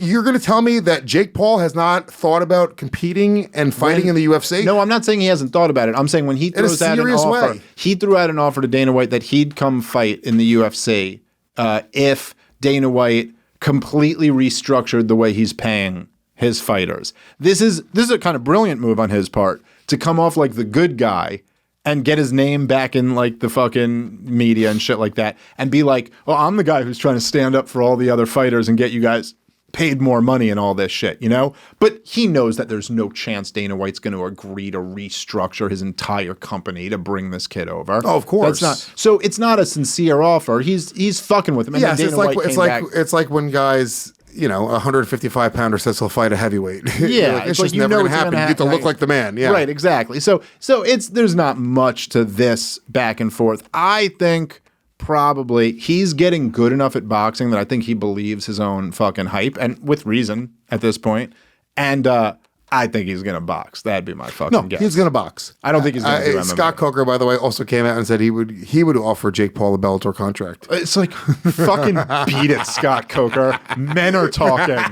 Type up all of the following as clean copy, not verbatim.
You're going to tell me that Jake Paul has not thought about competing and fighting in the UFC? No, I'm not saying he hasn't thought about it. I'm saying when he throws out an offer, he threw out an offer to Dana White that he'd come fight in the UFC if Dana White completely restructured the way he's paying his fighters. This is a kind of brilliant move on his part to come off like the good guy and get his name back in like the fucking media and shit like that and be like, oh, I'm the guy who's trying to stand up for all the other fighters and get you guys paid more money and all this shit, you know? But he knows that there's no chance Dana White's going to agree to restructure his entire company to bring this kid over. Oh, of course. So it's not a sincere offer. He's fucking with him. And yes, it's like when guys, you know, a 155-pounder says he'll fight a heavyweight. Yeah, it's just never going to happen. You get to look like the man. Yeah, right. Exactly. So there's not much to this back and forth. I think. Probably he's getting good enough at boxing that I think he believes his own fucking hype, and with reason at this point. And I think he's gonna box. That'd be my fucking guess. He's gonna box. I don't think he's gonna do MMA. Scott Coker, by the way, also came out and said he would offer Jake Paul a Bellator contract. It's like fucking beat it, Scott Coker. Men are talking.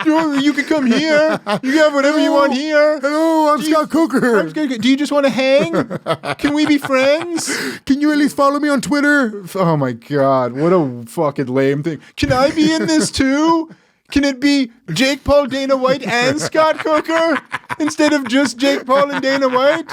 You can come here. You can have whatever you want here. Hello, I'm Scott Coker. Do you just want to hang? Can we be friends? Can you at least follow me on Twitter? Oh my God, what a fucking lame thing. Can I be in this too? Can it be Jake Paul, Dana White, and Scott Coker instead of just Jake Paul and Dana White?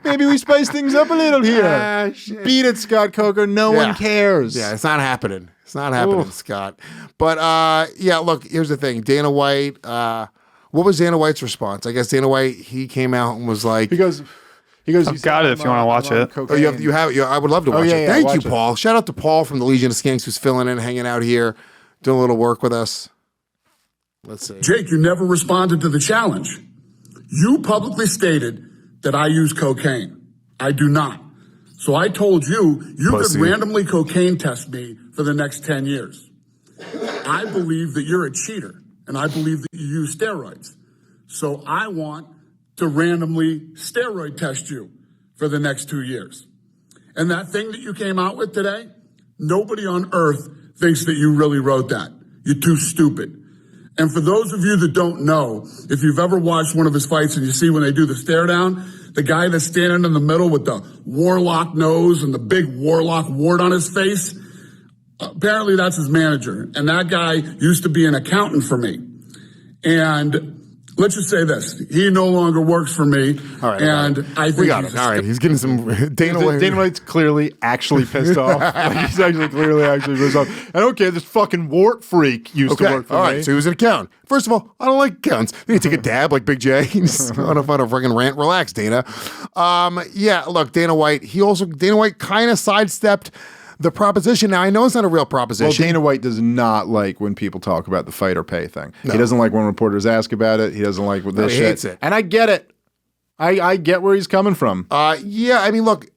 Maybe we spice things up a little here. Beat it, Scott Coker. No one cares. Yeah, it's not happening. It's not happening, Scott. But yeah, look, here's the thing. Dana White, what was Dana White's response? I guess Dana White, he came out and was like... He goes, I've got it if you want to watch it. Oh, you have it? I would love to watch it. Thank you, Paul. Shout out to Paul from the Legion of Skanks who's filling in, hanging out here, doing a little work with us. Let's see. Jake, you never responded to the challenge. You publicly stated that I use cocaine. I do not. So I told you could randomly cocaine test me for the next 10 years. I believe that you're a cheater, and I believe that you use steroids. So I want to randomly steroid test you for the next 2 years. And that thing that you came out with today, nobody on earth thinks that you really wrote that. You're too stupid. And for those of you that don't know, if you've ever watched one of his fights and you see when they do the stare down, the guy that's standing in the middle with the warlock nose and the big warlock wart on his face, apparently that's his manager. And that guy used to be an accountant for me. And let's just say this. He no longer works for me. All right. And I think we got it. All right. He's getting some Dana White. Dana White's clearly actually pissed off. Like he's actually pissed off. I don't care. This fucking wart freak used to work for me. All right. So he was an accountant. First of all, I don't like accountants. Then you take a dab like Big J. Just on a fucking rant. Relax, Dana. Yeah, look, Dana White kind of sidestepped the proposition. Now, I know it's not a real proposition. Well, Dana White does not like when people talk about the fight or pay thing. No. He doesn't like when reporters ask about it. He doesn't like this shit. He hates it. And I get it. I get where he's coming from. Yeah, I mean, look,